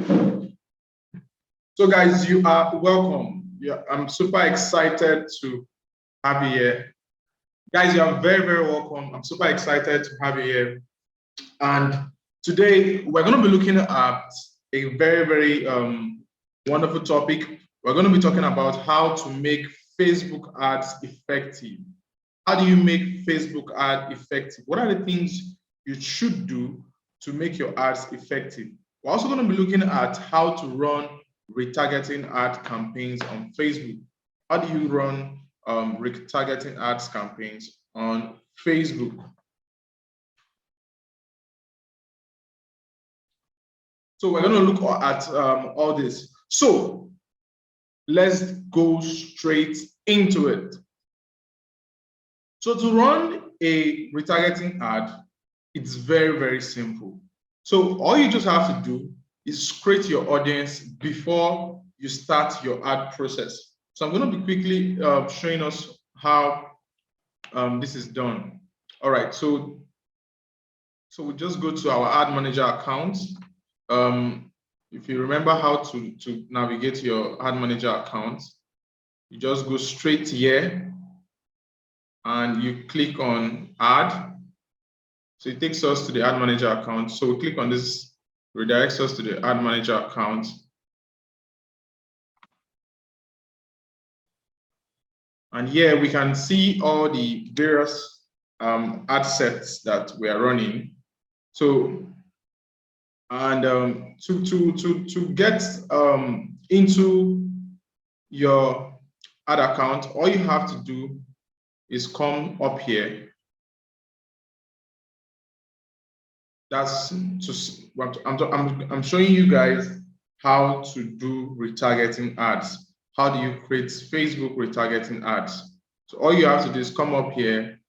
So guys, you are welcome. Yeah, I'm super excited to have you here. Guys, you are very, very welcome. I'm super excited to have you here. And today we're going to be looking at a very, very wonderful topic. We're going to be talking about how to make Facebook ads effective. How do you make Facebook ad effective? What are the things you should do to make your ads effective? We're also going to be looking at how to run retargeting ad campaigns on Facebook. How do you run retargeting ads campaigns on Facebook? So we're going to look at all this. So let's go straight into it. So to run a retargeting ad, it's very, very simple. So all you just have to do is create your audience before you start your ad process. So I'm going to be quickly showing us how this is done. All right, so we just go to our ad manager account. If you remember how to navigate your ad manager account, you just go straight here and you click on add. So it takes us to the ad manager account. So we click on this, redirects us to the ad manager account. And here we can see all the various ad sets that we are running. So, and to get into your ad account, all you have to do is come up here. That's I'm showing you guys how to do retargeting ads. How do you create Facebook retargeting ads? So all you have to do is come up here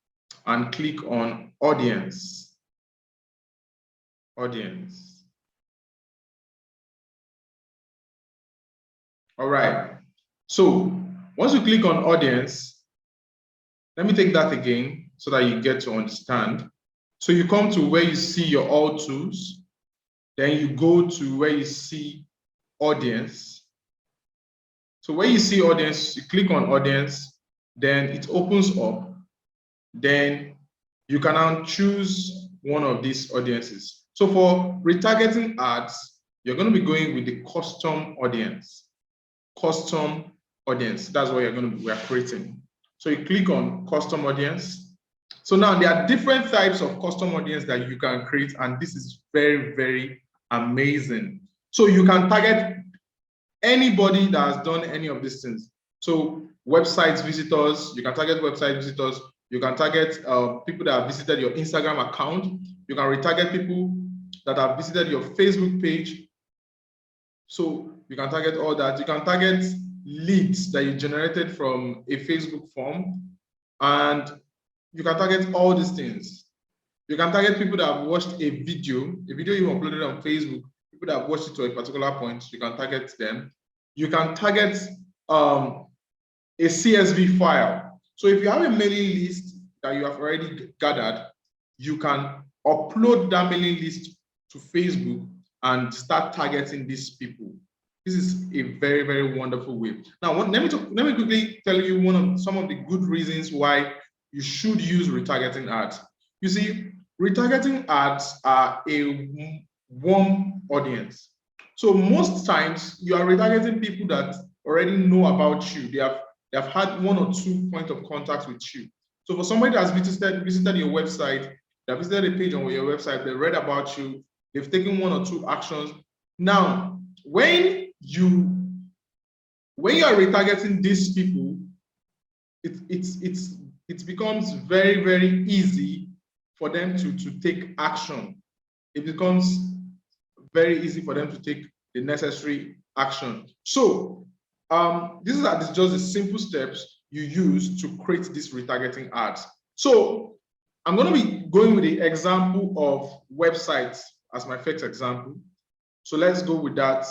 and click on audience. Audience. All right. So once you click on audience, let me take that again so that you get to understand. So you come to where you see your all tools, then you go to where you see audience. So where you see audience, you click on audience, then it opens up. Then you can now choose one of these audiences. So for retargeting ads, you're going to be going with the custom audience. Custom audience, that's what we're creating. So you click on custom audience. So now there are different types of custom audience that you can create, and this is very, very amazing. So you can target anybody that has done any of these things. So website visitors, you can target website visitors, you can target people that have visited your Instagram account, you can retarget people that have visited your Facebook page. So you can target all that. You can target leads that you generated from a Facebook form, and you can target all these things. You can target people that have watched a video you uploaded on Facebook, people that have watched it to a particular point, you can target them. You can target a CSV file. So if you have a mailing list that you have already gathered, you can upload that mailing list to Facebook and start targeting these people. This is a very, very wonderful way. Now, let me quickly tell you some of the good reasons why you should use retargeting ads. You see, retargeting ads are a warm audience. So most times you are retargeting people that already know about you. They have had one or two points of contact with you. So for somebody that's visited your website, they visited a page on your website, they read about you, they've taken one or two actions. Now, when you are retargeting these people, it becomes very, very easy for them to take action. It becomes very easy for them to take the necessary action. So these are just the simple steps you use to create these retargeting ads. So I'm going to be going with the example of websites as my first example. So let's go with that.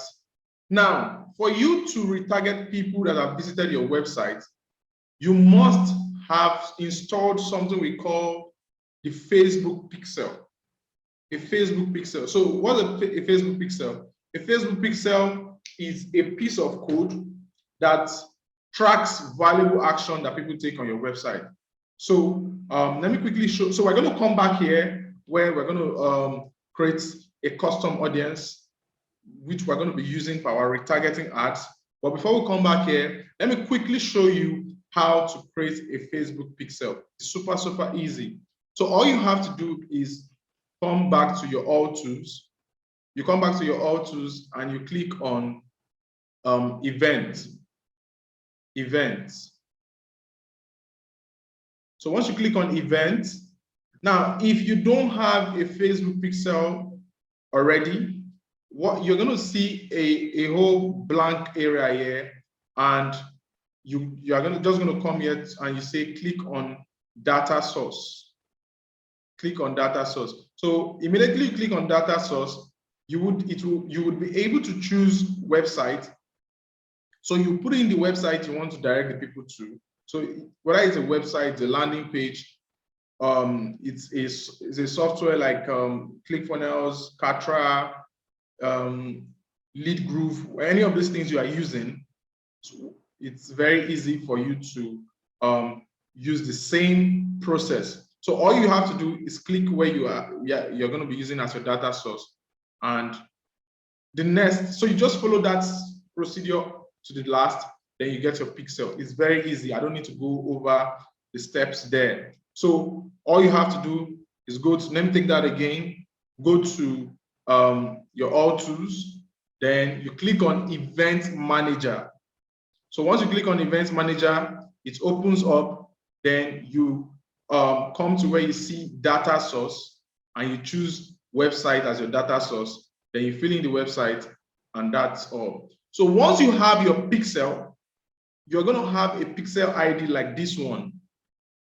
Now, for you to retarget people that have visited your website, you must have installed something we call the Facebook pixel. A Facebook pixel. So what's a Facebook pixel? A Facebook pixel is a piece of code that tracks valuable action that people take on your website. So let me quickly show. So we're going to come back here where we're going to create a custom audience, which we're going to be using for our retargeting ads. But before we come back here, let me quickly show you how to create a Facebook pixel. It's super, super easy. So all you have to do is come back to your All Tools. You come back to your All Tools and you click on Events. So once you click on Events, now if you don't have a Facebook pixel already, what you're going to see a whole blank area here, and you are just going to come here and you say click on data source. Click on data source. So immediately you click on data source, you would be able to choose website. So you put in the website you want to direct the people to. So whether it's a website, a landing page, it's a software like ClickFunnels, Katra, Lead Groove, or any of these things you are using. It's very easy for you to use the same process. So all you have to do is click where you're going to be using as your data source, and the next. So you just follow that procedure to the last, then you get your pixel. It's very easy. I don't need to go over the steps there. So all you have to do is go to, let me take that again, go to your All Tools, then you click on Event Manager. So once you click on Event Manager, it opens up, then you come to where you see data source and you choose website as your data source, then you fill in the website, and that's all. So once you have your pixel, you're going to have a pixel ID like this one,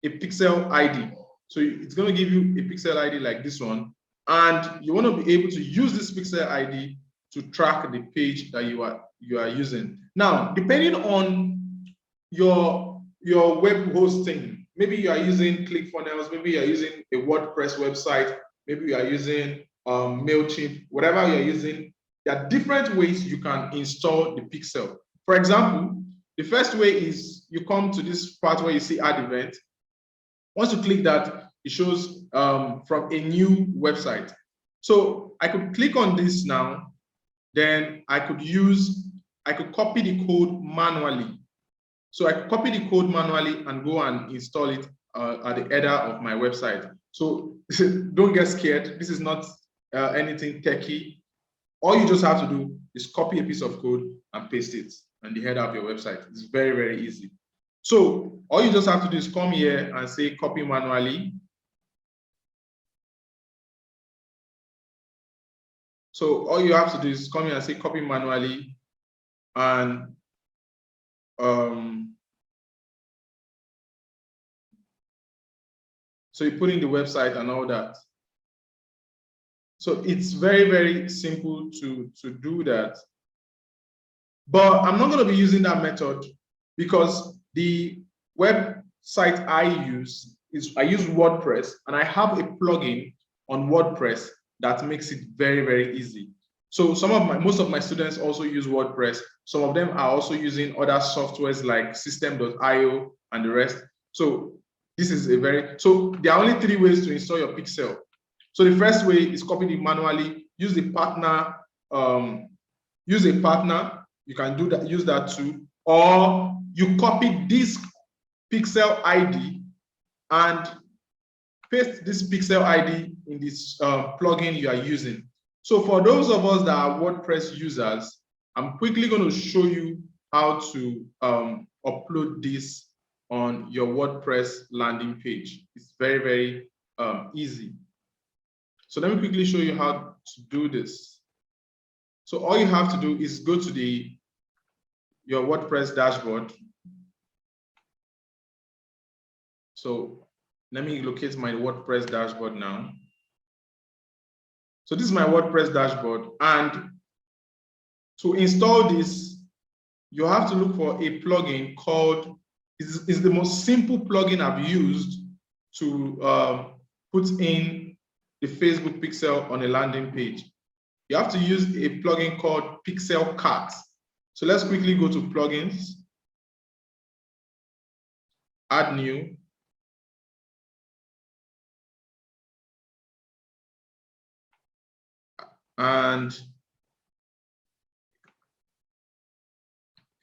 a pixel ID. So it's going to give you a pixel ID like this one, and you want to be able to use this pixel ID to track the page that you are using. Now, depending on your web hosting, maybe you are using ClickFunnels, maybe you are using a WordPress website, maybe you are using MailChimp, whatever you're using, there are different ways you can install the pixel. For example, the first way is you come to this part where you see Add Event. Once you click that, it shows from a new website. So I could click on this now, then I could copy the code manually. So I could copy the code manually and go and install it at the header of my website. So don't get scared. This is not anything techy. All you just have to do is copy a piece of code and paste it on the header of your website. It's very, very easy. So all you just have to do is come here and say copy manually. So all you have to do is come here and say copy manually, and so you put in the website and all that. So it's very, very simple to do that. But I'm not going to be using that method because the website I use WordPress, and I have a plugin on WordPress that makes it very, very easy. So most of my students also use WordPress. Some of them are also using other softwares like System.io and the rest. So this is so there are only 3 ways to install your pixel. So the first way is copy it manually, use a partner. You can do that, use that too. Or you copy this pixel ID and paste this pixel ID in this plugin you are using. So for those of us that are WordPress users, I'm quickly going to show you how to upload this on your WordPress landing page. It's very, very easy. So let me quickly show you how to do this. So all you have to do is go to your WordPress dashboard. So let me locate my WordPress dashboard now. So this is my WordPress dashboard, and to install this, you have to look for a plugin called, it's the most simple plugin I've used to put in the Facebook pixel on a landing page. you have to use a plugin called Pixel Cart. So let's quickly go to plugins, add new, and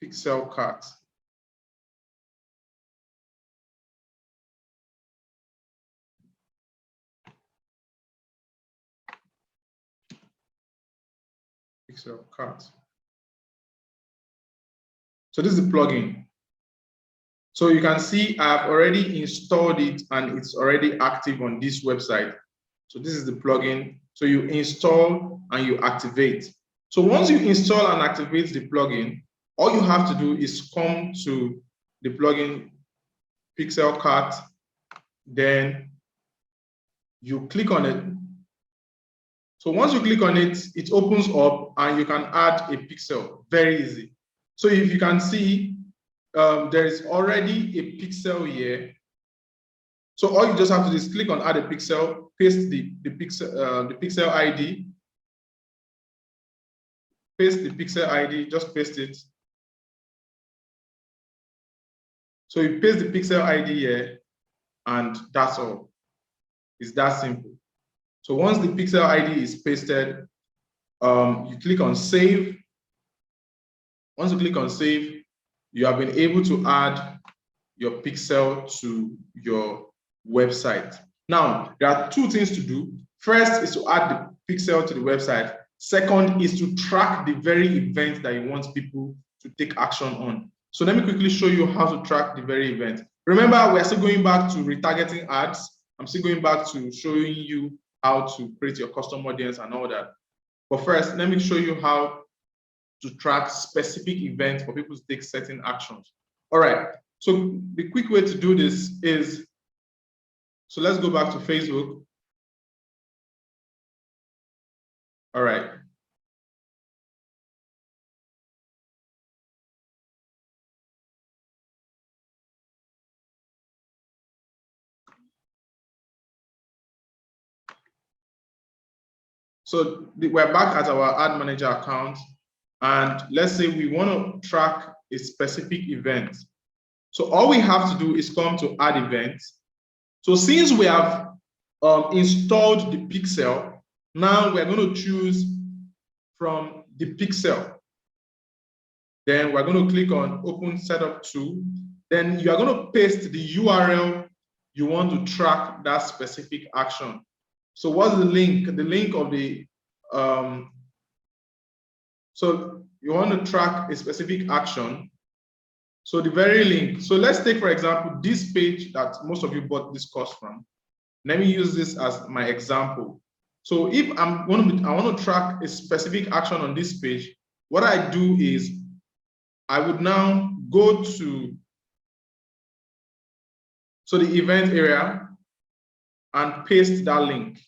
Pixel Cart. Pixel Cart. So this is the plugin. So you can see I've already installed it and it's already active on this website. So this is the plugin. So you install and you activate. So once you install and activate the plugin, all you have to do is come to the plugin Pixel Cart, then you click on it. So once you click on it, it opens up and you can add a pixel, very easy. So if you can see, there is already a pixel here. So all you just have to do is click on add a pixel, paste the pixel ID, paste the pixel ID, just paste it. So you paste the pixel ID here, and that's all. It's that simple. So once the pixel ID is pasted, you click on save. Once you click on save, you have been able to add your pixel to your website. Now, there are two things to do. First is to add the pixel to the website. Second is to track the very event that you want people to take action on. So let me quickly show you how to track the very event. Remember, we're still going back to retargeting ads. I'm still going back to showing you how to create your custom audience and all that. But first, let me show you how to track specific events for people to take certain actions. All right, so the quick way to do this is, so let's go back to Facebook. All right. So we're back at our ad manager account, and let's say we want to track a specific event. So all we have to do is come to add events. So since we have installed the pixel, now we're going to choose from the pixel. Then we're going to click on open setup tool. Then you are going to paste the URL you want to track that specific action. So what's the link? The link of the, so you want to track a specific action. So the very link. So let's take, for example, this page that most of you bought this course from. Let me use this as my example. So if I want to track a specific action on this page, what I do is I would now go to the event area and paste that link.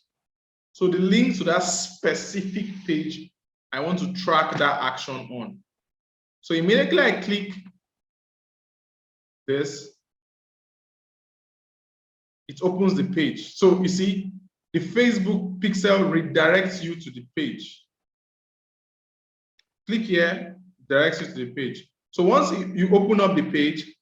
So the link to that specific page, I want to track that action on. So immediately I click this, it opens the page. So you see, the Facebook pixel redirects you to the page. Click here, directs you to the page. So once you open up the page,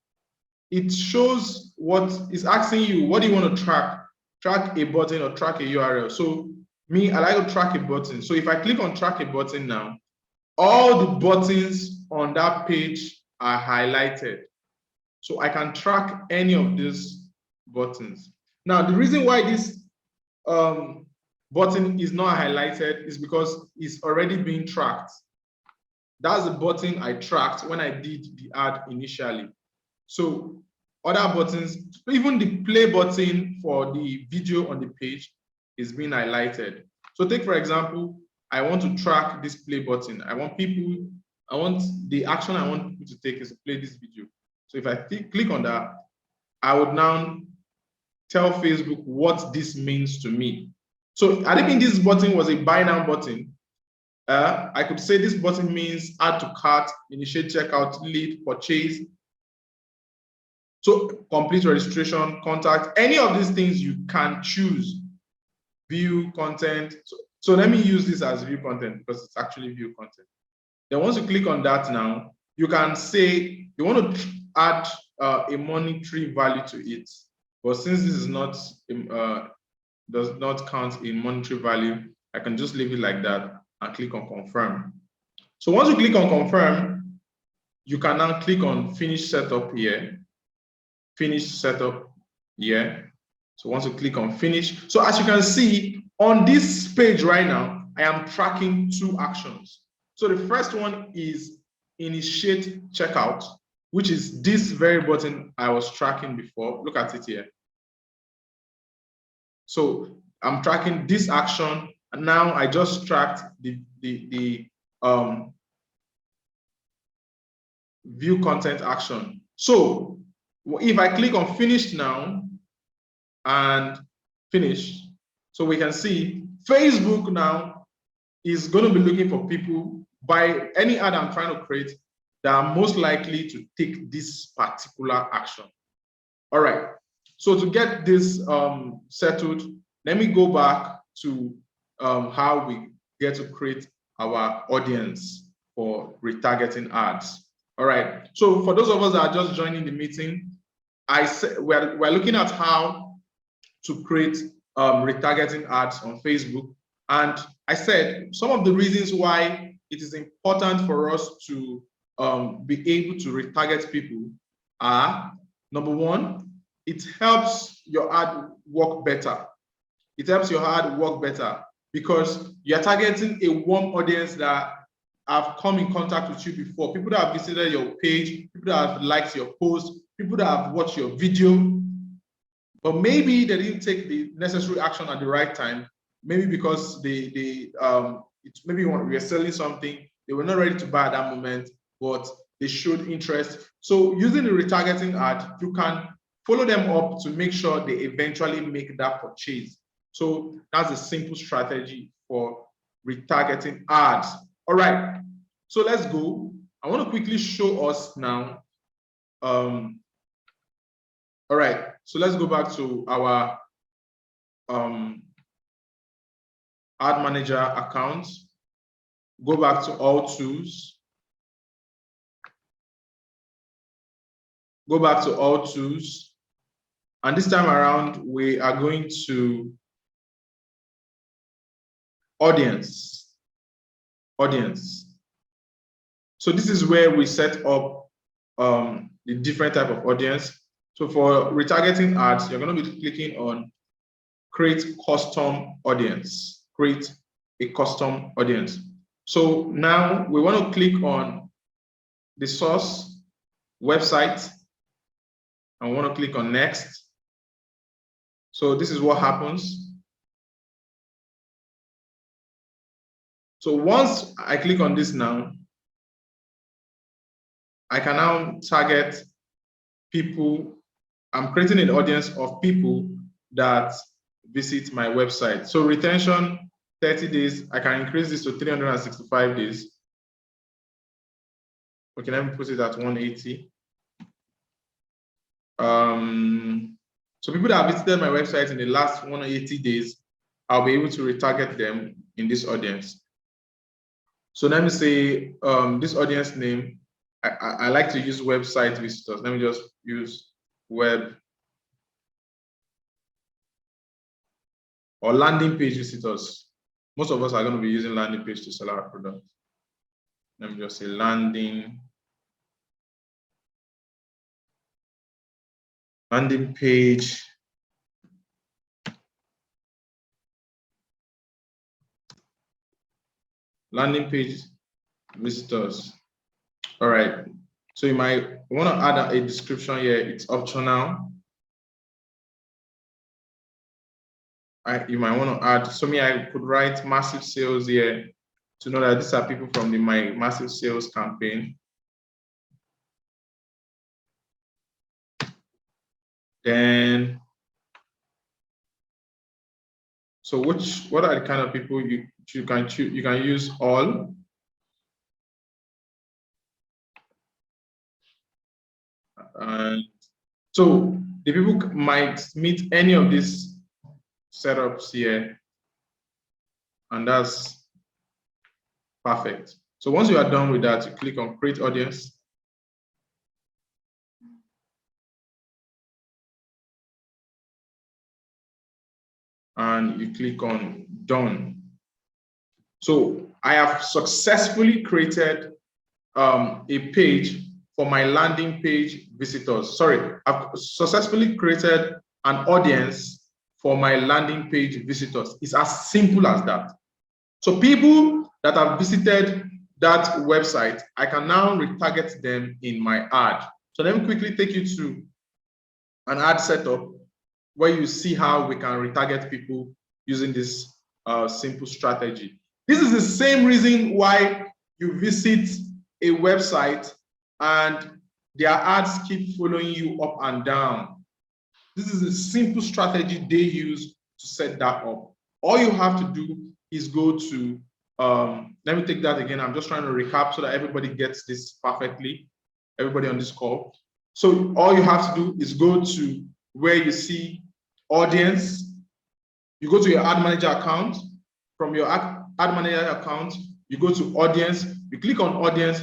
it shows what is asking you, what do you want to track? Track a button or track a URL. So me, I like to track a button. So if I click on track a button now, all the buttons on that page are highlighted. So I can track any of these buttons. Now, the reason why this button is not highlighted is because it's already being tracked. That's the button I tracked when I did the ad initially. So other buttons, even the play button for the video on the page is being highlighted. So take, for example, I want to track this play button. I want the action I want people to take is to play this video. So if I click on that, I would now tell Facebook what this means to me. So I think this button was a buy now button. I could say this button means add to cart, initiate checkout, lead, purchase. So complete registration, contact, any of these things you can choose, view content. So let me use this as view content because it's actually view content. Then once you click on that now, you can say you want to add a monetary value to it. But since this is not does not count in monetary value, I can just leave it like that and click on confirm. So once you click on confirm, you can now click on finish setup here. Finish setup here. So once you click on finish, so as you can see on this page right now, I am tracking 2 actions. So the first one is initiate checkout, which is this very button I was tracking before. Look at it here. So I'm tracking this action, and now I just tracked the view content action. So if I click on finish now and finish, so we can see Facebook now is going to be looking for people by any ad I'm trying to create that are most likely to take this particular action. All right. So to get this settled, let me go back to how we get to create our audience for retargeting ads. All right. So for those of us that are just joining the meeting, we're looking at how to create retargeting ads on Facebook. And I said some of the reasons why it is important for us to be able to retarget people are, number one, it helps your ad work better. It helps your ad work better because you're targeting a warm audience that have come in contact with you before, people that have visited your page, people that have liked your post, people that have watched your video, but maybe they didn't take the necessary action at the right time. Maybe because maybe when we are selling something, they were not ready to buy at that moment, but they showed interest. So using the retargeting ad, you can follow them up to make sure they eventually make that purchase. So that's a simple strategy for retargeting ads. All right, so let's go. I want to quickly show us now. All right, so let's go back to our ad manager account. Go back to all tools. Go back to all tools. And this time around, we are going to audience. So this is where we set up the different type of audience. So for retargeting ads, you're going to be clicking on create custom audience. Create a custom audience. So now we want to click on the source website. I want to click on next. So this is what happens. So once I click on this now, I can now target people. I'm creating an audience of people that visit my website. So retention, 30 days. I can increase this to 365 days. Okay, let me put it at 180. So people that have visited my website in the last 180 days, I'll be able to retarget them in this audience. So let me say this audience name, I like to use website visitors. Let me just use web or landing page visitors. Most of us are going to be using landing page to sell our product. Let me just say landing page visitors. All right, so you might want to add a description here. It's optional. You might want to add, so I could write massive sales here to know that these are people from my massive sales campaign. Then, so what are the kind of people you can choose? You can use all. And so the people might meet any of these setups here. And that's perfect. So once you are done with that, you click on create audience. And you click on done. So I have successfully created a page for my landing page visitors. Sorry, I've successfully created an audience for my landing page visitors. It's as simple as that. So people that have visited that website, I can now retarget them in my ad. So let me quickly take you to an ad setup where you see how we can retarget people using this simple strategy. This is the same reason why you visit a website and their ads keep following you up and down. This is a simple strategy they use to set that up. All you have to do is go to, let me take that again. I'm just trying to recap so that everybody gets this perfectly, everybody on this call. So all you have to do is go to where you see audience. You go to your ad manager account. From your ad manager account, you go to audience, you click on audience.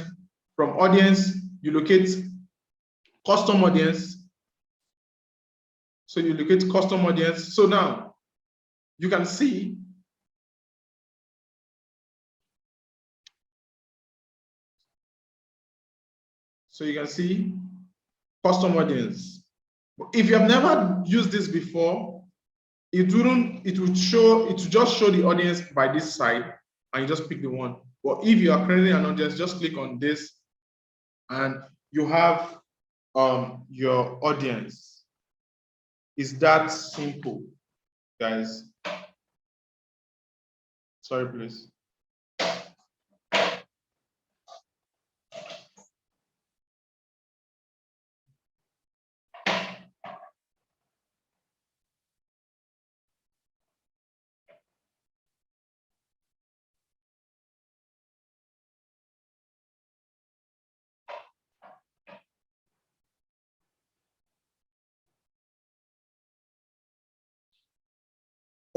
From audience, you locate custom audience. So you locate custom audience. So now you can see custom audience. If you have never used this before, it would just show the audience by this side and you just pick the one. But if you are creating an audience, just click on this and you have your audience. It's that simple, guys. Sorry, please.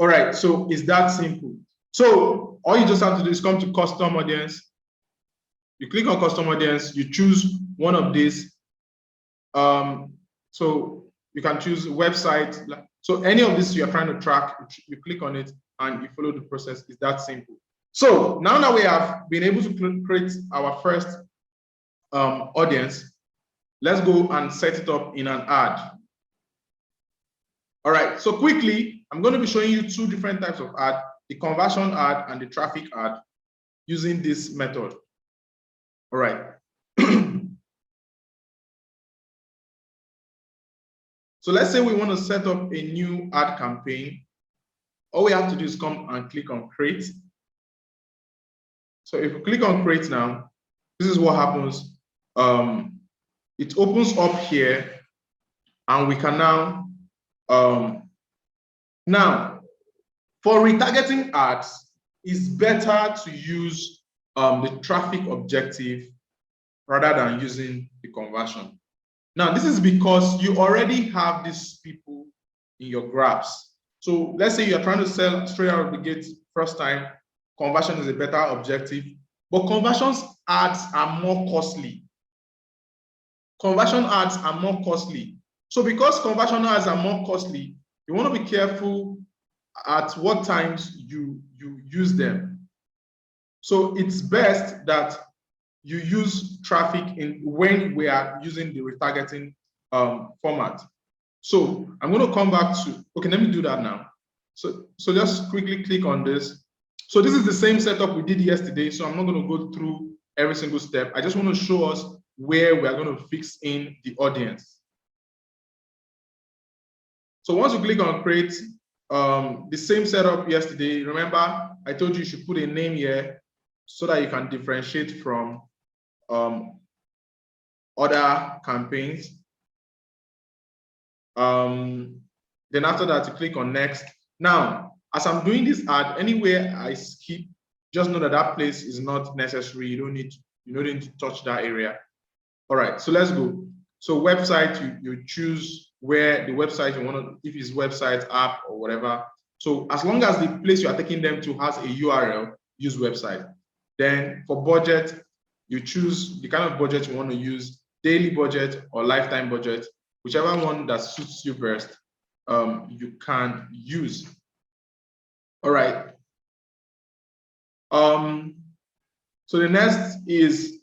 All right, so it's that simple. So all you just have to do is come to custom audience. You click on custom audience, you choose one of these. So you can choose website. So any of this you're trying to track, you click on it and you follow the process. It's that simple. So now that we have been able to create our first audience, let's go and set it up in an ad. All right, so quickly, I'm going to be showing you two different types of ad, the conversion ad and the traffic ad, using this method. All right. So let's say we want to set up a new ad campaign. All we have to do is come and click on create. So if we click on create now, this is what happens. It opens up here and we can now, for retargeting ads, it's better to use the traffic objective rather than using the conversion. Now, this is because you already have these people in your graphs. So let's say you're trying to sell straight out of the gate first time, conversion is a better objective, but conversions ads are more costly. Conversion ads are more costly. So because conversion ads are more costly, you want to be careful at what times you use them. So it's best that you use traffic when we are using the retargeting format. So I'm going to come back to, okay, let me do that now. So just quickly click on this. So this is the same setup we did yesterday. So I'm not going to go through every single step. I just want to show us where we are going to fix in the audience. So once you click on create, the same setup yesterday, remember I told you should put a name here so that you can differentiate from other campaigns. Then after that, you click on next. Now, as I'm doing this ad, anywhere I skip, just know that that place is not necessary. You don't need to touch that area. All right, so let's go. So website, you choose where the website you want to, if it's website, app, or whatever. So as long as the place you are taking them to has a URL, use website. Then for budget, you choose the kind of budget you want to use, daily budget or lifetime budget, whichever one that suits you best, you can use. All right. So the next is,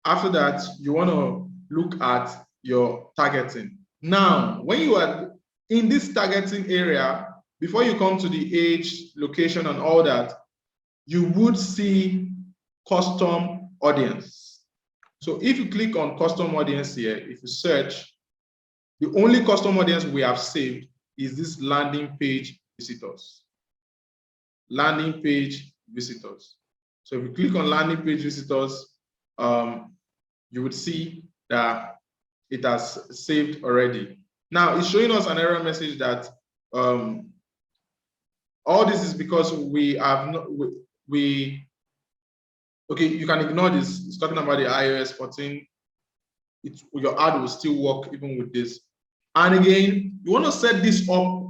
after that, you want to look at your targeting. Now, when you are in this targeting area, before you come to the age, location, and all that, you would see custom audience. So if you click on custom audience here, if you search, the only custom audience we have saved is this landing page visitors. Landing page visitors. So if you click on landing page visitors, you would see that it has saved already. Now it's showing us an error message that all this is because we have not, okay, you can ignore this. It's talking about the iOS 14. Your ad will still work even with this. And again, you want to set this up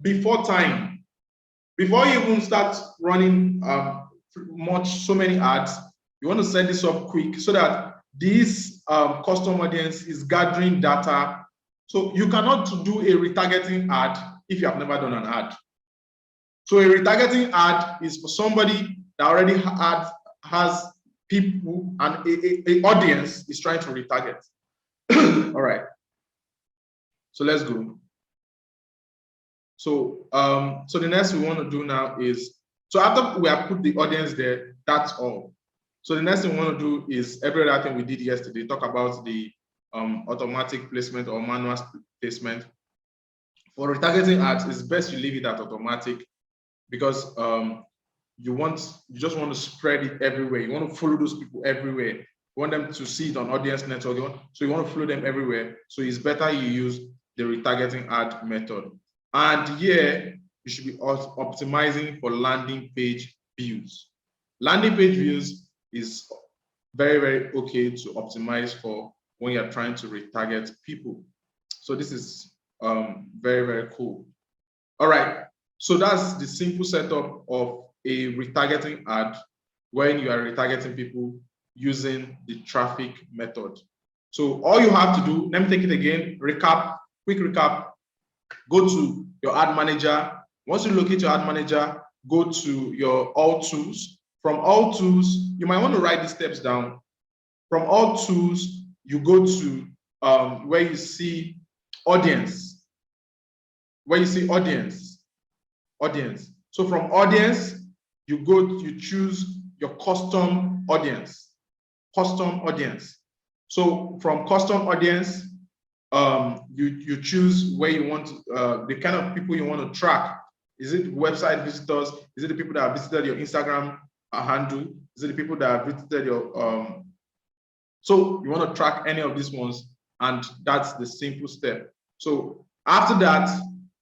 before time. Before you even start running so many ads, you want to set this up quick so that this custom audience is gathering data. So you cannot do a retargeting ad if you have never done an ad. So a retargeting ad is for somebody that already has people and a audience is trying to retarget. All right. So let's go. So so the next we want to do now is, so after we have put the audience there, that's all. So the next thing we want to do is every other thing we did yesterday, talk about the automatic placement or manual placement. For retargeting ads, it's best you leave it at automatic because you just want to spread it everywhere. You want to follow those people everywhere. You want them to see it on audience network. So you want to follow them everywhere. So it's better you use the retargeting ad method. And here you should be optimizing for landing page views. Landing page views is very, very okay to optimize for when you're trying to retarget people. So this is very, very cool. All right. So that's the simple setup of a retargeting ad when you are retargeting people using the traffic method. So all you have to do, let me take it again, quick recap, go to your ad manager. Once you locate your ad manager, go to your all tools. From all tools, you might want to write these steps down. From all tools, you go to where you see audience. Where you see audience. So from audience, you choose your custom audience. So from custom audience, you choose where you want the kind of people you want to track. Is it website visitors? Is it the people that have visited your Instagram handle? Is it the people that have visited your so you want to track any of these ones, and that's the simple step. So after that,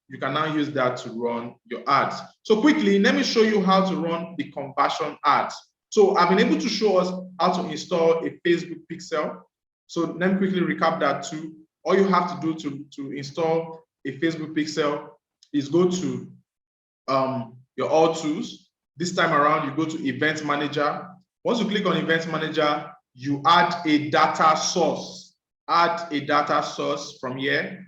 you can now use that to run your ads. So quickly, let me show you how to run the conversion ads. So I've been able to show us how to install a Facebook pixel. So let me quickly recap that too. All you have to do to install a Facebook pixel is go to your all tools. This time around, you go to Event Manager. Once you click on Event Manager, you add a data source. Add a data source from here.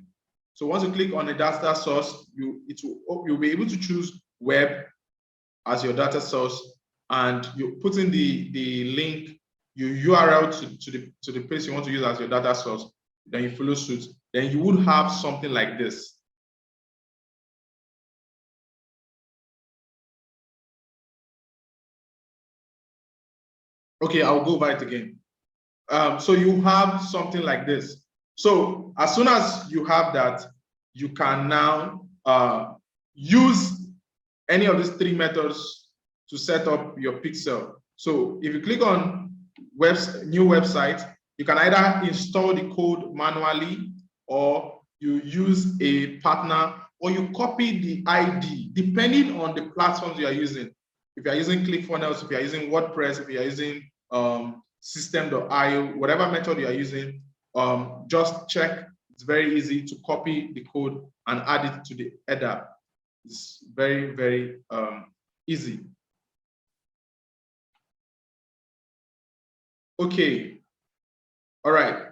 So once you click on a data source, you'll be able to choose web as your data source, and you put in the link, your URL to the place you want to use as your data source. Then you follow suit. Then you would have something like this. Okay, I'll go over it again. So you have something like this. So as soon as you have that, you can now use any of these three methods to set up your pixel. So if you click on new website, you can either install the code manually, or you use a partner, or you copy the ID, depending on the platforms you are using. If you are using ClickFunnels, if you are using WordPress, if you are using System.io, whatever method you are using, just check. It's very easy to copy the code and add it to the header. It's very, very easy. Okay. All right.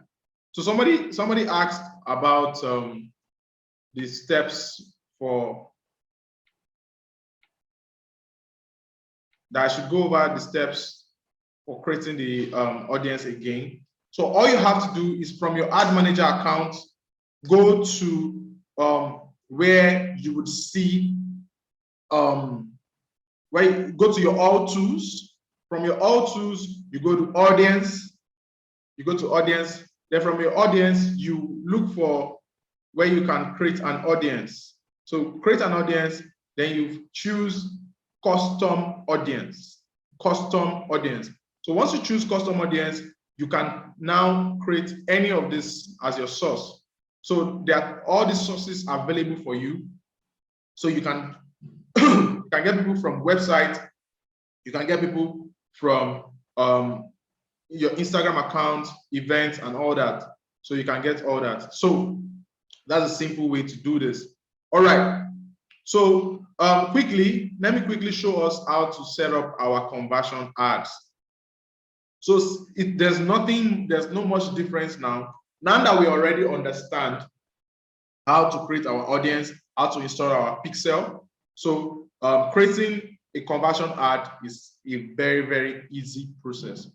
So somebody asked about the steps for that I should go over the steps for creating the audience again. So all you have to do is from your ad manager account, go to where you would see where you go to your all tools. From your all tools, you go to audience, then from your audience, you look for where you can create an audience. So create an audience, then you choose custom audience. So once you choose custom audience, you can now create any of this as your source. So there are all these sources available for you. So you can, you can get people from website, you can get people from your Instagram account, events, and all that. So you can get all that. So that's a simple way to do this. All right. So let me quickly show us how to set up our conversion ads. So there's no much difference now. Now that we already understand how to create our audience, how to install our pixel. So creating a conversion ad is a very, very easy process.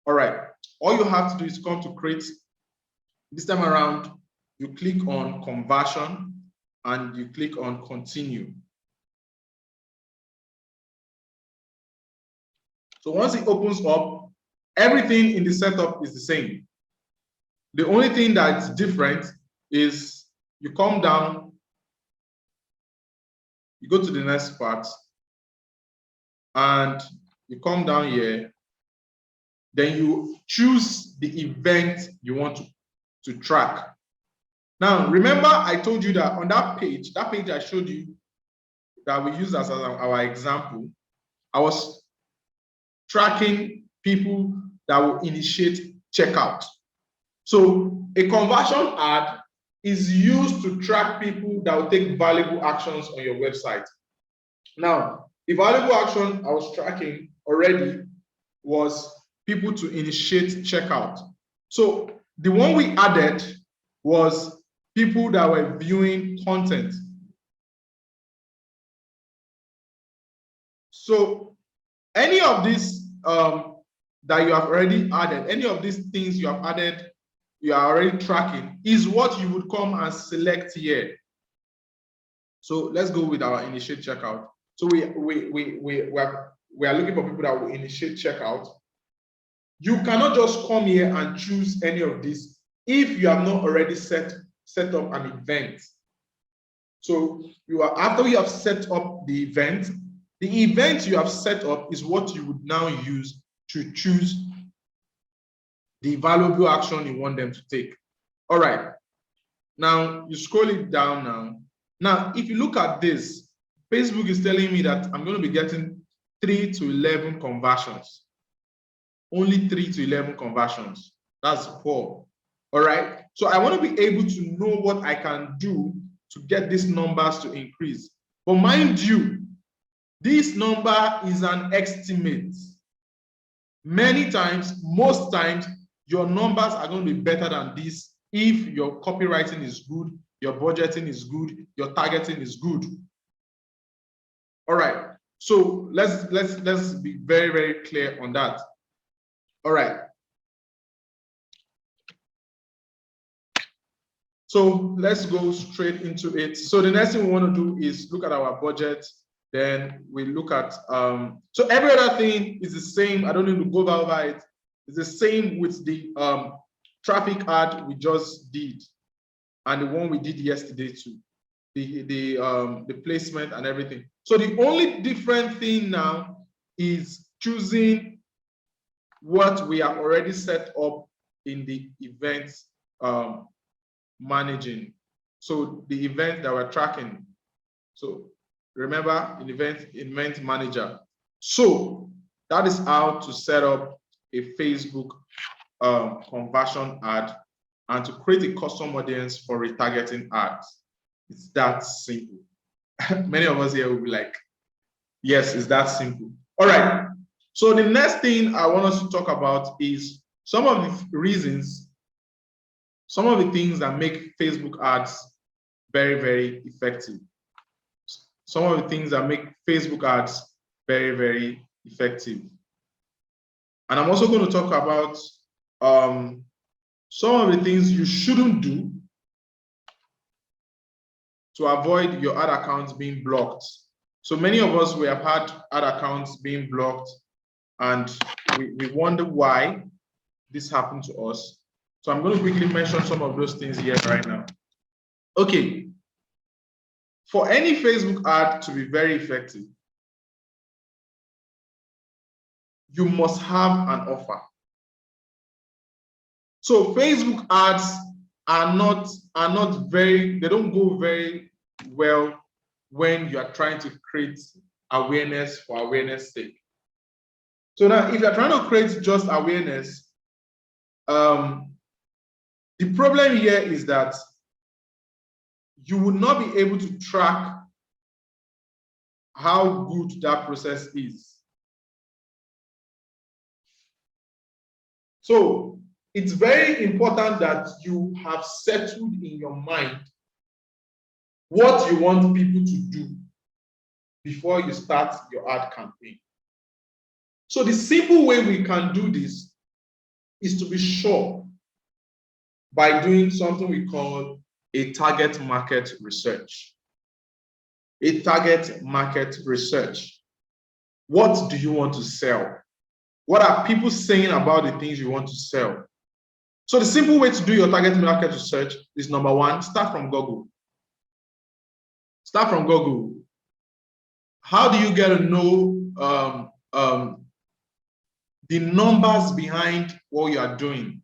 All right, all you have to do is come to create. This time around, you click on conversion and you click on continue. So once it opens up, everything in the setup is the same. The only thing that's different is you come down, you go to the next part, and you come down here, then you choose the event you want to track. Now, remember I told you that on that page I showed you that we used as our example, I was tracking people that will initiate checkout. So a conversion ad is used to track people that will take valuable actions on your website. Now, the valuable action I was tracking already was people to initiate checkout. So the one we added was people that were viewing content. So any of these that you have already added, any of these things you have added, you are already tracking, is what you would come and select here. So let's go with our initiate checkout. So we are looking for people that will initiate checkout. You cannot just come here and choose any of these if you have not already set up an event. So after you have set up the event you have set up is what you would now use to choose the valuable action you want them to take. All right. Now you scroll it down now. Now, if you look at this, Facebook is telling me that I'm going to be getting 3 to 11 conversions. Only 3 to 11 conversions. That's poor. All right. So I want to be able to know what I can do to get these numbers to increase. But mind you, this number is an estimate. Many times, most times, your numbers are going to be better than this if your copywriting is good, your budgeting is good, your targeting is good. All right. So let's be very, very clear on that. All right. So let's go straight into it. So the next thing we want to do is look at our budget. Then we look at, so every other thing is the same. I don't need to go over it. It's the same with the traffic ad we just did and the one we did yesterday too. The placement and everything. So the only different thing now is choosing what we have already set up in the events managing. So the event that we're tracking. So remember, in event manager. So that is how to set up a Facebook conversion ad and to create a custom audience for retargeting ads. It's that simple. Many of us here will be like, yes, it's that simple. All right. So the next thing I want us to talk about is some of the reasons, some of the things that make Facebook ads very, very effective. Some of the things that make Facebook ads very, very effective. And I'm also going to talk about some of the things you shouldn't do to avoid your ad accounts being blocked. So many of us, we have had ad accounts being blocked, and we wonder why this happened to us. So I'm going to quickly mention some of those things here right now. Okay. For any Facebook ad to be very effective, you must have an offer. So Facebook ads are not very, they don't go very well when you are trying to create awareness for awareness sake. So now, if you're trying to create just awareness, the problem here is that you will not be able to track how good that process is. So it's very important that you have settled in your mind what you want people to do before you start your ad campaign. So the simple way we can do this is to be sure by doing something we call a target market research. A target market research. What do you want to sell? What are people saying about the things you want to sell? So the simple way to do your target market research is, number one, start from Google. Start from Google. How do you get to know the numbers behind what you are doing?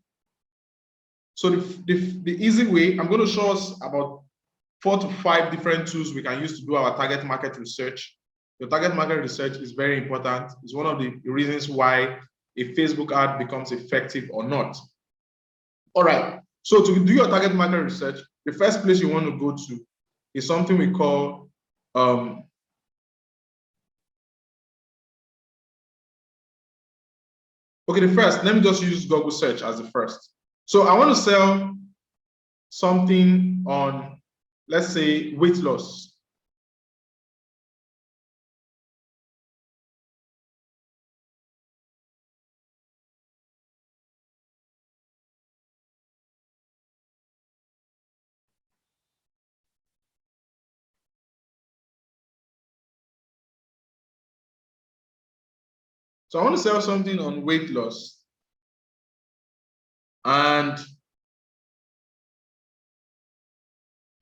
So the easy way, I'm going to show us about 4 to 5 different tools we can use to do our target market research. Your target market research is very important. It's one of the reasons why a Facebook ad becomes effective or not. All right. So to do your target market research, the first place you want to go to is something we call okay, the first, let me just use Google search as the first. So I want to sell something on, let's say, weight loss. So I want to sell something on weight loss. And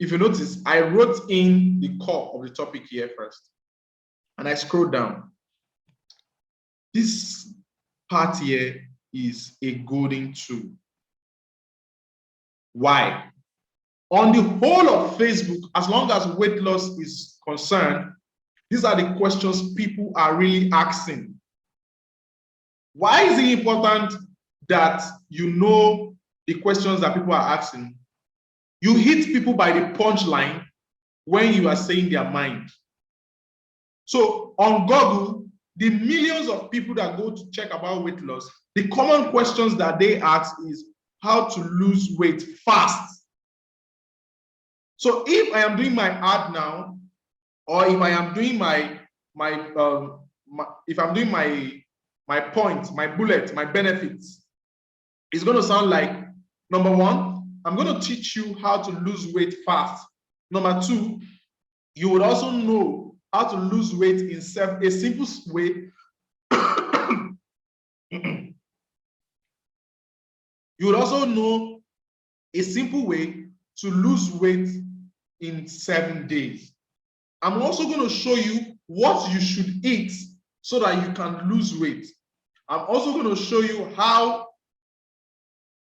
if you notice, I wrote in the core of the topic here first, and I scrolled down. This part here is a golden tool. Why? On the whole of Facebook, as long as weight loss is concerned, these are the questions people are really asking. Why is it important that you know the questions that people are asking? You hit people by the punchline when you are saying their mind. So on Google, the millions of people that go to check about weight loss, the common questions that they ask is how to lose weight fast. So if I am doing my ad now, or if I am doing if I'm doing my point, my bullet, my benefits, it's going to sound like, number one, I'm going to teach you how to lose weight fast. Number two, you would also know how to lose weight in a simple way. You would also know a simple way to lose weight in 7 days. I'm also going to show you what you should eat so that you can lose weight. I'm also going to show you how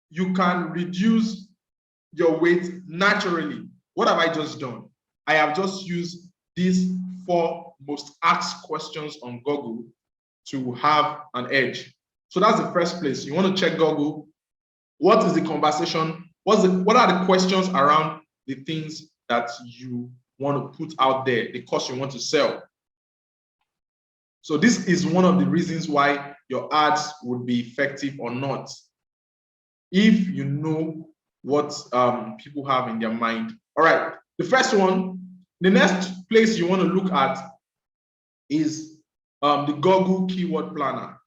you can reduce your weight naturally. What have I just done? I have just used these 4 most asked questions on Google to have an edge. So that's the first place. You want to check Google. What is the conversation? What are the questions around the things that you want to put out there, the course you want to sell. So this is one of the reasons why your ads would be effective or not. If you know what people have in their mind. All right, the first one, the next place you want to look at is the Google Keyword Planner.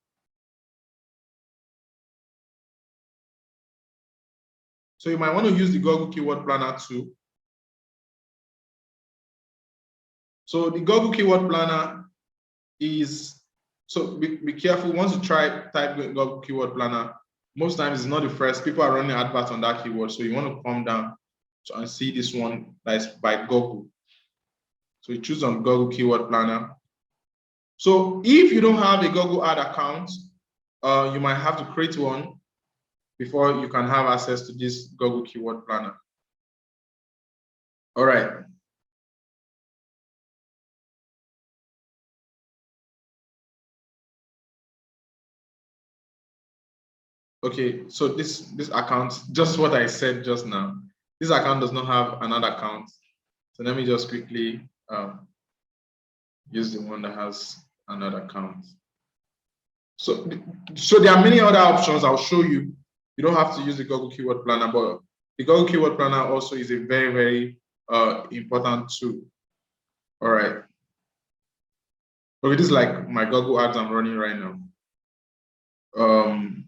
So you might want to use the Google Keyword Planner too. So the Google Keyword Planner is, so be careful once you type Google Keyword Planner. Most times it's not the first. People are running adverts on that keyword. So you want to come down and see this one that is by Google. So you choose on Google Keyword Planner. So if you don't have a Google ad account, you might have to create one before you can have access to this Google Keyword Planner. All right. Okay, so this account, just what I said just now, this account does not have another account. So let me just quickly use the one that has another account. So there are many other options I'll show you. You don't have to use the Google Keyword Planner, but the Google Keyword Planner also is a very, very important tool. All right. Okay, this is like my Google ads I'm running right now.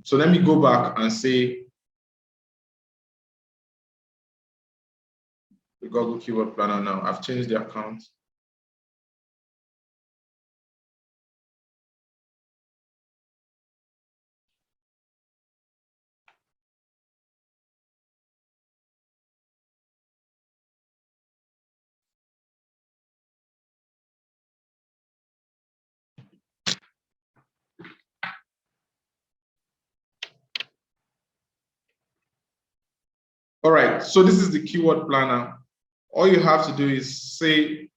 So let me go back and say the Google Keyword Planner now. I've changed the account. All right, so this is the Keyword Planner. All you have to do is say,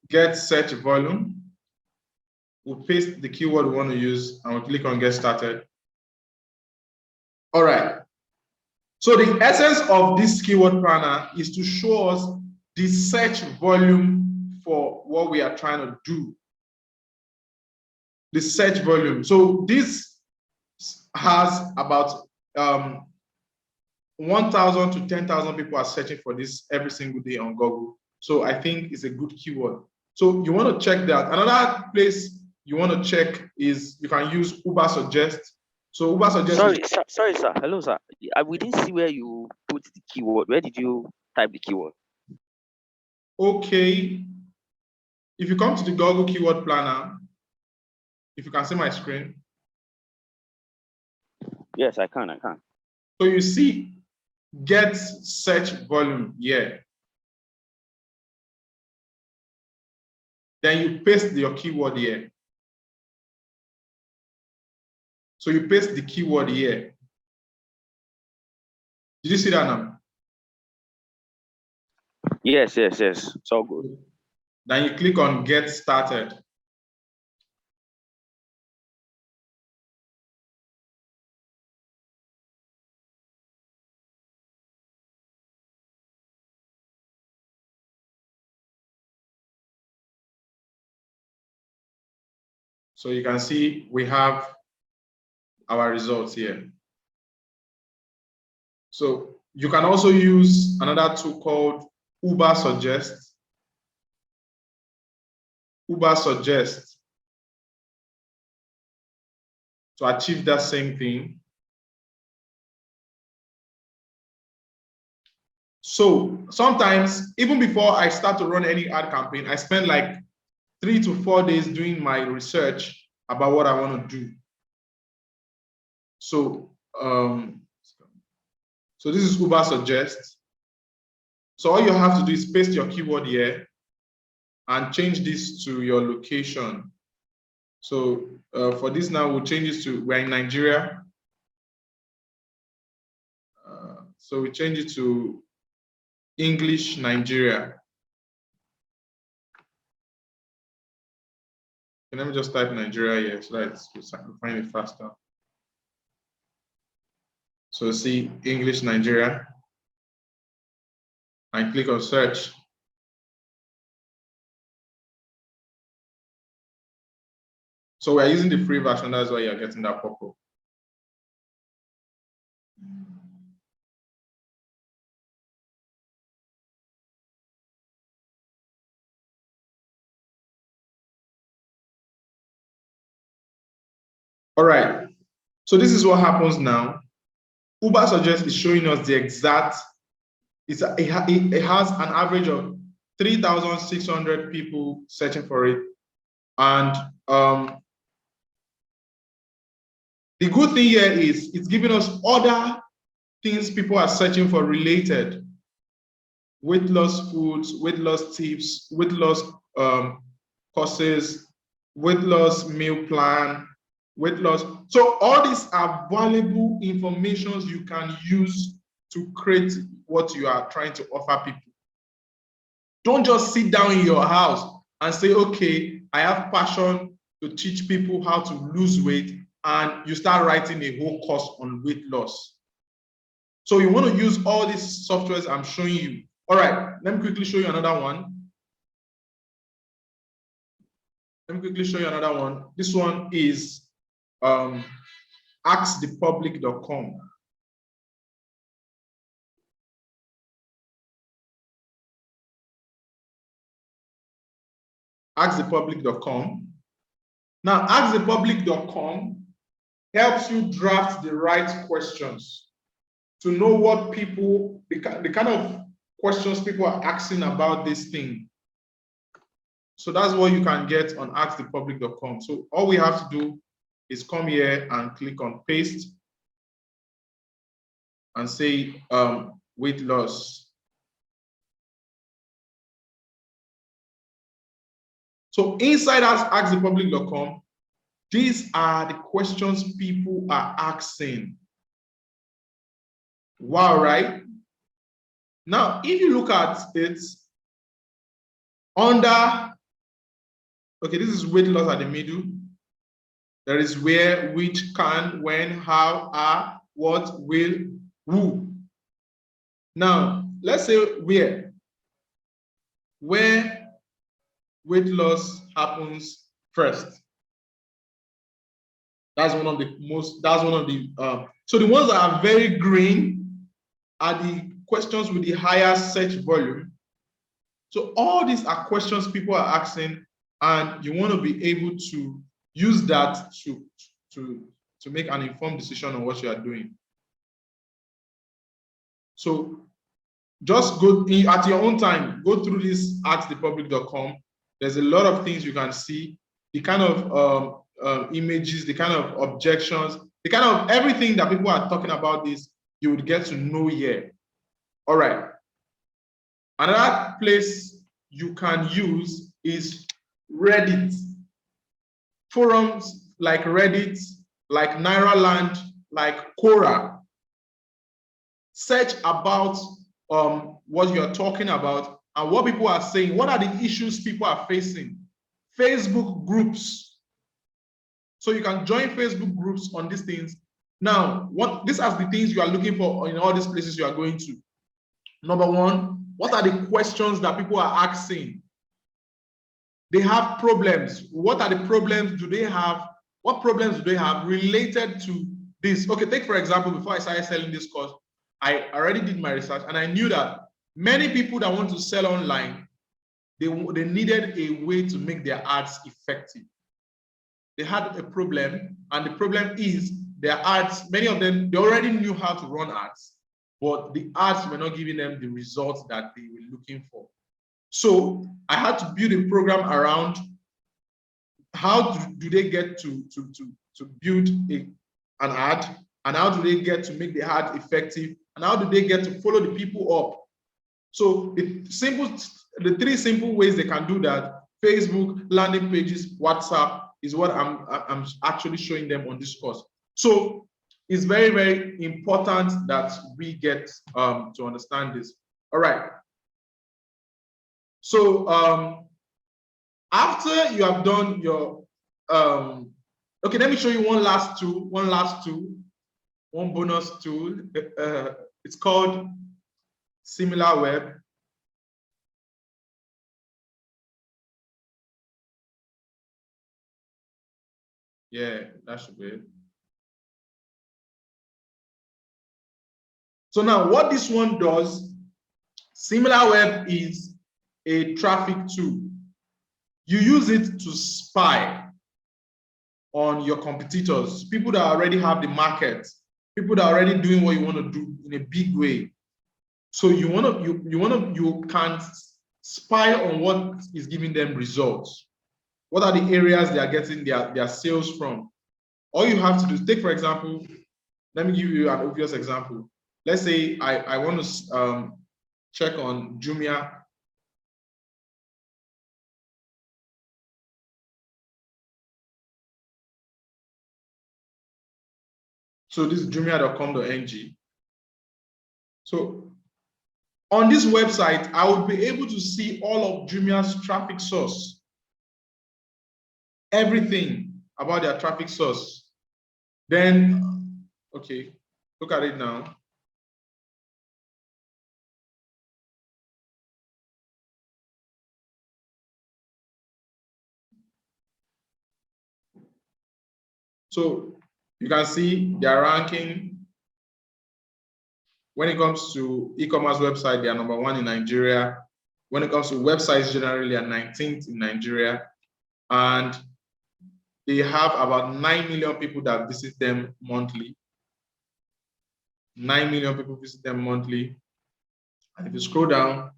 get search volume. We'll paste the keyword we want to use and we'll click on get started. All right. So the essence of this Keyword Planner is to show us the search volume for what we are trying to do. The search volume. So this has about 1,000 to 10,000 people are searching for this every single day on Google. So I think it's a good keyword. So you want to check that. Another place you want to check is you can use Uber Suggest. So Uber Suggest. Sorry, sir. Hello, sir. We didn't see where you put the keyword. Where did you type the keyword? Okay. If you come to the Google Keyword Planner, if you can see my screen. Yes, I can. So you see get search volume here. Then you paste your keyword here. So you paste the keyword here. Did you see that now? Yes. It's all good. Then you click on get started. So you can see we have our results here. So you can also use another tool called Uber Suggest. Uber Suggest to achieve that same thing. So sometimes, even before I start to run any ad campaign, I spend like 3 to 4 days doing my research about what I want to do. So, so this is Uber Suggest. So all you have to do is paste your keyword here and change this to your location. So for this now, we'll change this to, we're in Nigeria. So we change it to English Nigeria. And let me just type Nigeria here so that I can find it faster. So see English Nigeria. and click on search. So we're using the free version, that's why you're getting that pop-up. All right, so this is what happens now. Uber Suggest is showing us the exact, it has an average of 3,600 people searching for it. And the good thing here is it's giving us other things people are searching for related. Weight loss foods, weight loss tips, weight loss courses, weight loss meal plan, weight loss. So all these are valuable information you can use to create what you are trying to offer people. Don't just sit down in your house and say, okay, I have passion to teach people how to lose weight, and you start writing a whole course on weight loss. So you want to use all these softwares I'm showing you. All right, let me quickly show you another one. This one is askthepublic.com. Askthepublic.com. Now, askthepublic.com helps you draft the right questions to know what people, the kind of questions people are asking about this thing. So that's what you can get on askthepublic.com. So all we have to do is come here and click on paste and say weight loss. So inside askthepublic.com, these are the questions people are asking. Wow, right? Now, if you look at it under, okay, this is weight loss at the middle. There is where, which, can, when, how, are, what, will, who. Now, let's say where weight loss happens first. That's one of the so the ones that are very green are the questions with the higher search volume. So all these are questions people are asking, and you want to be able to use that to make an informed decision on what you are doing. So just go at your own time, go through this askthepublic.com. There's a lot of things you can see, the kind of images, the kind of objections, the kind of everything that people are talking about this, you would get to know here. All right. Another place you can use is Reddit. Forums like Reddit, like Nairaland, like Quora. Search about what you're talking about and what people are saying. What are the issues people are facing? Facebook groups. So you can join Facebook groups on these things. Now, these are the things you are looking for in all these places you are going to. Number one, what are the questions that people are asking? They have problems. What are the problems do they have? What problems do they have related to this? Okay, take for example, before I started selling this course, I already did my research and I knew that many people that want to sell online, they needed a way to make their ads effective. They had a problem, and the problem is their ads, many of them, they already knew how to run ads, but the ads were not giving them the results that they were looking for. So I had to build a program around how do they get to build an ad, and how do they get to make the ad effective, and how do they get to follow the people up. So the three simple ways they can do that: Facebook, landing pages, WhatsApp, is what I'm actually showing them on this course. So it's very, very important that we get to understand this. All right. So after you have done your okay, let me show you one bonus tool. It's called SimilarWeb. Yeah, that should be it. So now what this one does, SimilarWeb is a traffic tool. You use it to spy on your competitors, people that already have the market, people that are already doing what you want to do in a big way. So you can spy on what is giving them results. What are the areas they are getting their sales from? All you have to do is take, for example, let me give you an obvious example. Let's say I want to check on Jumia. So this is jumia.com.ng. So on this website, I will be able to see all of Jumia's traffic source, everything about their traffic source. Then, okay, look at it now. So you can see their ranking. When it comes to e-commerce website, they are #1 in Nigeria. When it comes to websites generally, they are 19th in Nigeria. And they have about 9 million people that visit them monthly. 9 million people visit them monthly. And if you scroll down,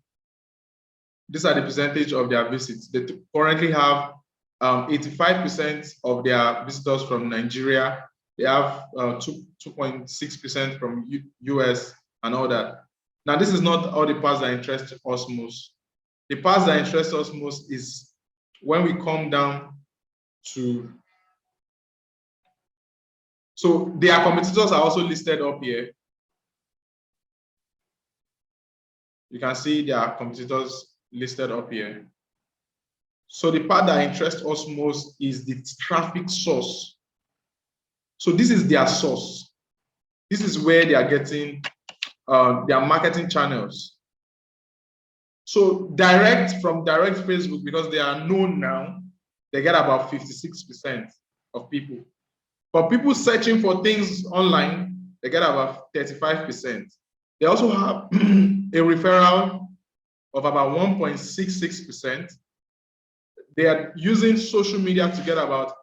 these are the percentage of their visits. They currently have 85% of their visitors from Nigeria. They have 2.6% from US and all that. Now, this is not all the parts that interest us most. The parts that interest us most is when we come down to, so their competitors are also listed up here. You can see their competitors listed up here. So the part that interests us most is the traffic source. So this is their source. This is where they are getting their marketing channels. So from direct Facebook, because they are known now, they get about 56% of people. For people searching for things online, they get about 35%. They also have a referral of about 1.66%. They are using social media to get about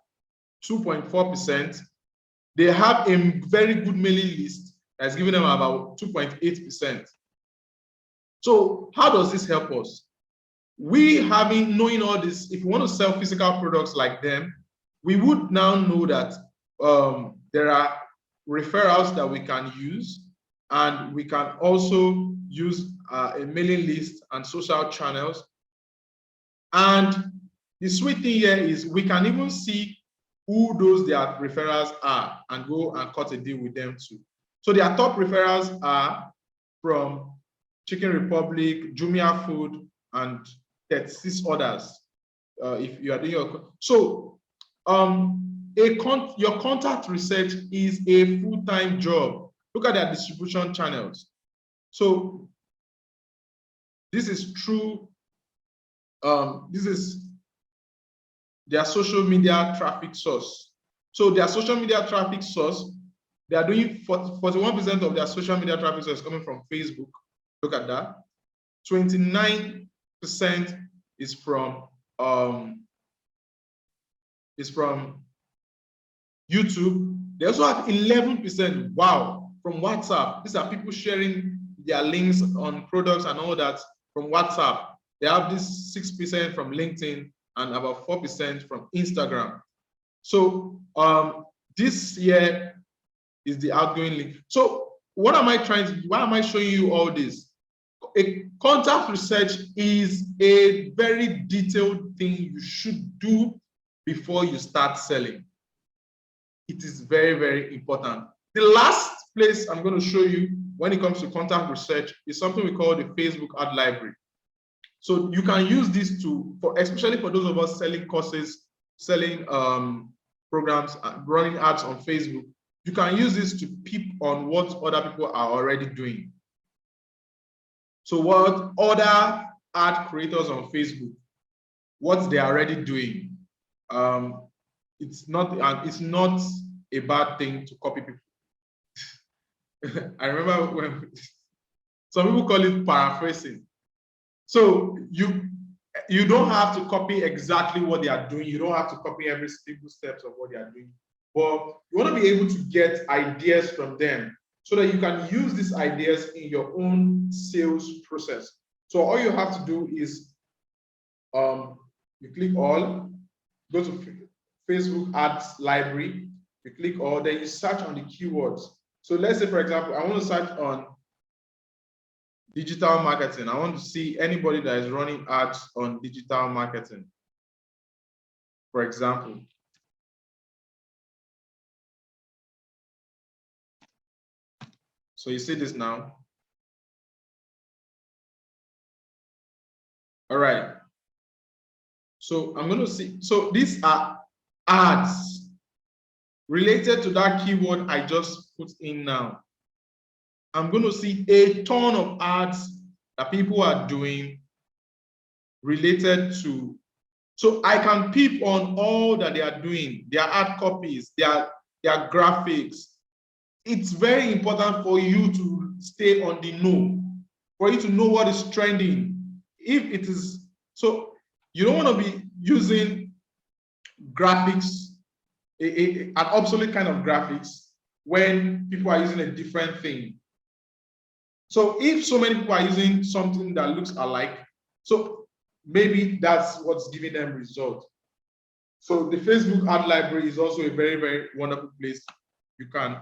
2.4%. They have a very good mailing list that's giving them about 2.8%. So how does this help us? Knowing all this, if we want to sell physical products like them, we would now know that there are referrals that we can use, and we can also use a mailing list and social channels. And the sweet thing here is we can even see who their referrals are and go and cut a deal with them too. So their top referrals are from Chicken Republic, Jumia Food, and 36 others. If you are doing your contact research is a full-time job. Look at their distribution channels. So this is true. This is their social media traffic source. So their social media traffic source, they are doing 41% of their social media traffic source coming from Facebook. Look at that. 29% is from YouTube. They also have 11%, wow, from WhatsApp. These are people sharing their links on products and all that from WhatsApp. They have this 6% from LinkedIn and about 4% from Instagram. So this here is the outgoing link. So why am I showing you all this? A contact research is a very detailed thing you should do before you start selling. It is very, very important. The last place I'm going to show you when it comes to contact research is something we call the Facebook ad library. So you can use this especially for those of us selling courses, selling programs, running ads on Facebook. You can use this to peep on what other people are already doing. So what other ad creators on Facebook, what they're already doing. it's not a bad thing to copy people. I remember when some people call it paraphrasing. So you don't have to copy exactly what they are doing. You don't have to copy every single steps of what they are doing. But you want to be able to get ideas from them so that you can use these ideas in your own sales process. So all you have to do is you click all, go to Facebook ads library, you click all, then you search on the keywords. So let's say, for example, I want to search on digital marketing. I want to see anybody that is running ads on digital marketing, for example. So you see this now. All right. So I'm going to see. So these are ads related to that keyword I just put in now. I'm going to see a ton of ads that people are doing related to. So I can peep on all that they are doing, their ad copies, their graphics. It's very important for you to stay on the know, for you to know what is trending. If it is, so you don't want to be using graphics, an obsolete kind of graphics, when people are using a different thing. So if so many people are using something that looks alike, so maybe that's what's giving them results. So the Facebook ad library is also a very, very wonderful place you can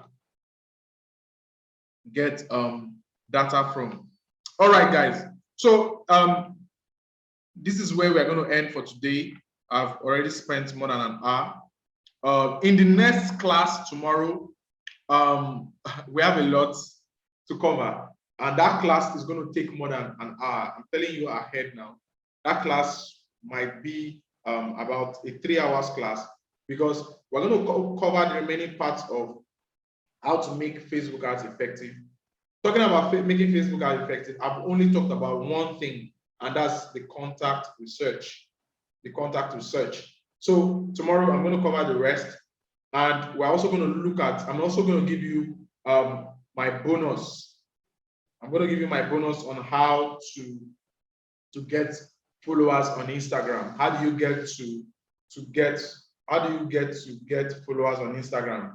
get data from. All right, guys. So this is where we're going to end for today. I've already spent more than an hour. In the next class tomorrow, we have a lot to cover. And that class is going to take more than an hour. I'm telling you ahead now. That class might be about a 3 hours class, because we're going to cover the remaining parts of how to make Facebook ads effective. Talking about making Facebook ads effective, I've only talked about one thing, and that's the contact research. The contact research. So tomorrow I'm going to cover the rest, and we're also going to look at, I'm also going to give you my bonus. I'm going to give you my bonus on how to get followers on Instagram. How do you get followers on Instagram?